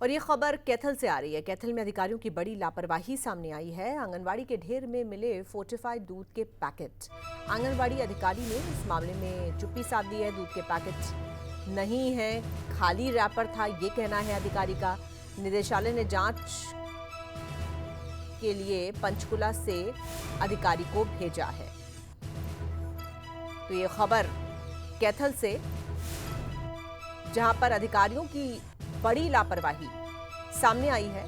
और ये खबर कैथल से आ रही है। कैथल में अधिकारियों की बड़ी लापरवाही सामने आई है। आंगनवाड़ी के ढेर में मिले फोर्टिफाइड दूध के पैकेट। आंगनवाड़ी अधिकारी ने इस मामले में चुप्पी साध दी है। दूध के पैकेट नहीं है, खाली रैपर था, ये कहना है अधिकारी का। निदेशालय ने जांच के लिए पंचकुला से अधिकारी को भेजा है। तो ये खबर कैथल से, जहां पर अधिकारियों की बड़ी लापरवाही सामने आई है।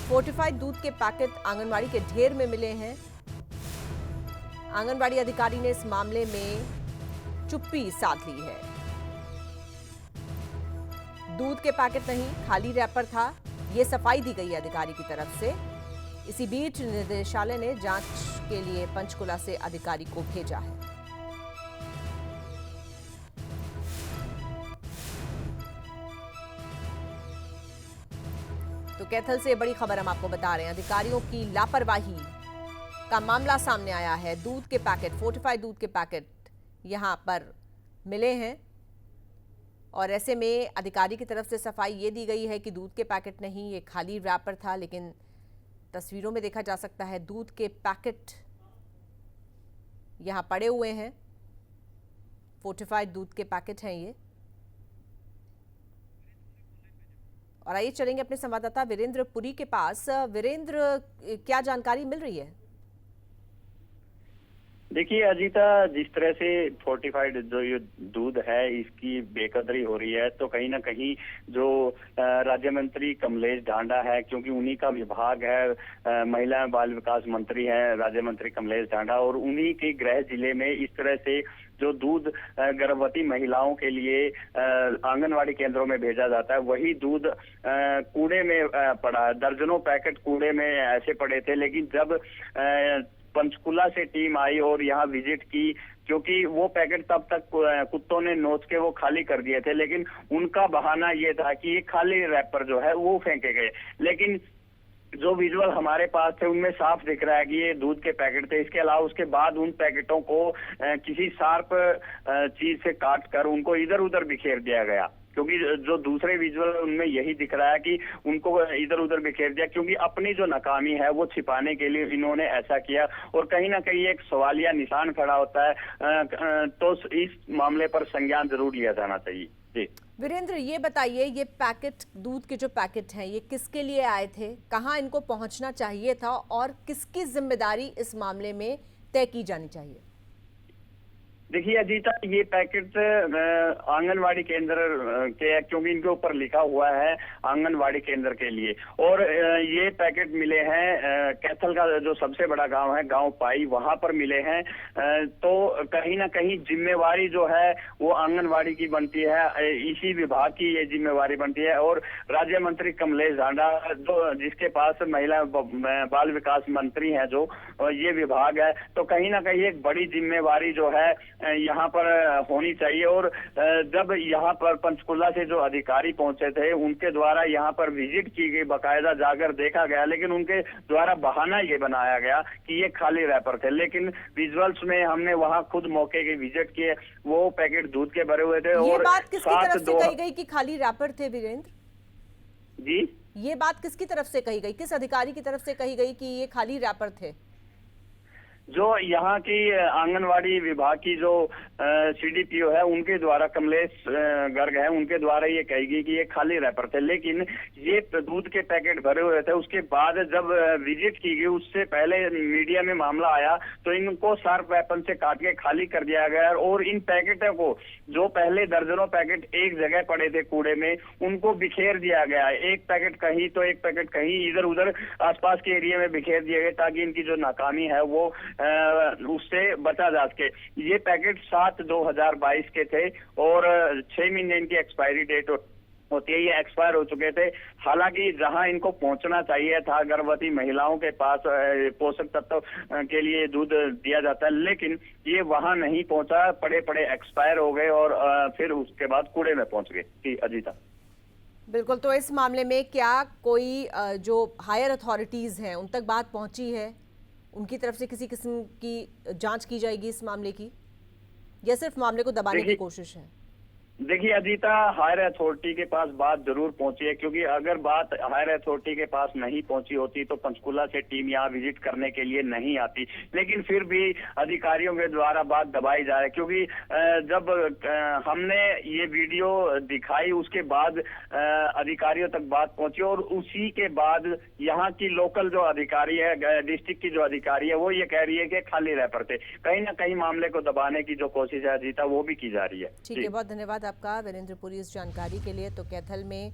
फोर्टिफाइड दूध के पैकेट आंगनवाड़ी के ढेर में मिले हैं। आंगनवाड़ी अधिकारी ने इस मामले में चुप्पी साध ली है। दूध के पैकेट नहीं, खाली रैपर था, ये सफाई दी गई है अधिकारी की तरफ से। इसी बीच निदेशालय ने जांच के लिए पंचकुला से अधिकारी को भेजा है। तो कैथल से बड़ी खबर हम आपको बता रहे हैं। अधिकारियों की लापरवाही का मामला सामने आया है। दूध के पैकेट, फोर्टिफाइड दूध के पैकेट यहां पर मिले हैं और ऐसे में अधिकारी की तरफ से सफाई ये दी गई है कि दूध के पैकेट नहीं, ये खाली रैपर था। लेकिन तस्वीरों में देखा जा सकता है दूध के पैकेट यहां पड़े हुए हैं। फोर्टिफाइड दूध के पैकेट हैं ये। और आइए चलेंगे अपने संवाददाता वीरेंद्र पुरी के पास। वीरेंद्र, क्या जानकारी मिल रही है? देखिए अजीता, जिस तरह से फोर्टिफाइड जो ये दूध है इसकी बेकदरी हो रही है, तो कहीं ना कहीं जो राज्य मंत्री कमलेश ढांडा है, क्योंकि उन्हीं का विभाग है, महिला एवं बाल विकास मंत्री हैं राज्य मंत्री कमलेश ढांडा, और उन्हीं के गृह जिले में इस तरह से जो दूध गर्भवती महिलाओं के लिए आंगनवाड़ी केंद्रों में भेजा जाता है, वही दूध कूड़े में पड़ा। दर्जनों पैकेट कूड़े में ऐसे पड़े थे। लेकिन जब पंचकुला से टीम आई और यहाँ विजिट की, क्योंकि वो पैकेट तब तक कुत्तों ने नोच के वो खाली कर दिए थे, लेकिन उनका बहाना ये था कि ये खाली रैपर जो है वो फेंके गए। लेकिन जो विजुअल हमारे पास थे उनमें साफ दिख रहा है कि ये दूध के पैकेट थे। इसके अलावा उसके बाद उन पैकेटों को किसी शार्प चीज से काट कर उनको इधर उधर बिखेर दिया गया, क्योंकि जो दूसरे विजुअल उनमें यही दिख रहा है कि उनको इधर उधर बिखेर दिया, क्योंकि अपनी जो नाकामी है वो छिपाने के लिए इन्होंने ऐसा किया। और कहीं ना कहीं एक सवालिया निशान खड़ा होता है। तो इस मामले पर संज्ञान जरूर लिया जाना चाहिए। जी वीरेंद्र, ये बताइए, ये पैकेट, दूध के जो पैकेट हैं, ये किसके लिए आए थे, कहाँ इनको पहुंचना चाहिए था और किसकी जिम्मेदारी इस मामले में तय की जानी चाहिए? देखिए अजीता, ये पैकेट आंगनवाड़ी केंद्र के, क्योंकि इनके ऊपर लिखा हुआ है आंगनवाड़ी केंद्र के लिए, और ये पैकेट मिले हैं कैथल का जो सबसे बड़ा गांव है, गांव पाई, वहां पर मिले हैं। तो कहीं ना कहीं जिम्मेवारी जो है वो आंगनवाड़ी की बनती है, इसी विभाग की ये जिम्मेवारी बनती है। और राज्य मंत्री कमलेश ढांडा, जो जिसके पास महिला बाल विकास मंत्री हैं, जो ये विभाग है, तो कहीं ना कहीं एक बड़ी जिम्मेवारी जो है यहाँ पर होनी चाहिए। और जब यहाँ पर पंचकुला से जो अधिकारी पहुंचे थे, उनके द्वारा यहाँ पर विजिट की गई, बाकायदा जाकर देखा गया, लेकिन उनके द्वारा बहाना ये बनाया गया कि ये खाली रैपर थे। लेकिन विजुअल्स में हमने वहाँ खुद मौके की विजिट किए, वो पैकेट दूध के भरे हुए थे। ये और बात किसकी तरफ से कही गई कि खाली रैपर थे वीरेंद्र? जी, ये बात किसकी तरफ से कही गई, किस अधिकारी की तरफ से कही गई कि ये खाली रैपर थे? जो यहाँ की आंगनवाड़ी विभाग की जो सीडीपीओ है, उनके द्वारा, कमलेश गर्ग है, उनके द्वारा ये कहेगी कि ये खाली रैपर थे। लेकिन ये दूध के पैकेट भरे हुए थे। उसके बाद जब विजिट की गई, उससे पहले मीडिया में मामला आया, तो इनको शार्प वेपन से काट के खाली कर दिया गया। और इन पैकेटों को, जो पहले दर्जनों पैकेट एक जगह पड़े थे कूड़े में, उनको बिखेर दिया गया। एक पैकेट कहीं तो एक पैकेट कहीं, इधर उधर आसपास के एरिया में बिखेर दिए गए, ताकि इनकी जो नाकामी है वो उससे बचा जा सके। ये पैकेट 7/2022 के थे और 6 महीने इनकी एक्सपायरी डेट होती है, ये एक्सपायर हो चुके थे। हालांकि जहां इनको पहुंचना चाहिए था, गर्भवती महिलाओं के पास पोषक तत्व के लिए दूध दिया जाता है, लेकिन ये वहां नहीं पहुंचा, पड़े पड़े एक्सपायर हो गए और फिर उसके बाद कूड़े में पहुंच गए। जी अजीता। बिल्कुल, तो इस मामले में क्या कोई जो हायर अथॉरिटीज हैं उन तक बात पहुंची है? उनकी तरफ से किसी किस्म की जांच की जाएगी इस मामले की, या सिर्फ मामले को दबाने की कोशिश है? देखिए अजीता, हायर अथॉरिटी के पास बात जरूर पहुंची है, क्योंकि अगर बात हायर अथॉरिटी के पास नहीं पहुंची होती तो पंचकुला से टीम यहाँ विजिट करने के लिए नहीं आती। लेकिन फिर भी अधिकारियों के द्वारा बात दबाई जा रही है, क्योंकि जब हमने ये वीडियो दिखाई उसके बाद अधिकारियों तक बात पहुंची, और उसी के बाद यहाँ की लोकल जो अधिकारी है, डिस्ट्रिक्ट की जो अधिकारी है, वो ये कह रही है कि खाली रह पड़ते। कहीं ना कहीं मामले को दबाने की जो कोशिश है अजीता, वो भी की जा रही है। ठीक है, बहुत धन्यवाद आपका वीरेंद्र पुरी इस जानकारी के लिए। तो कैथल में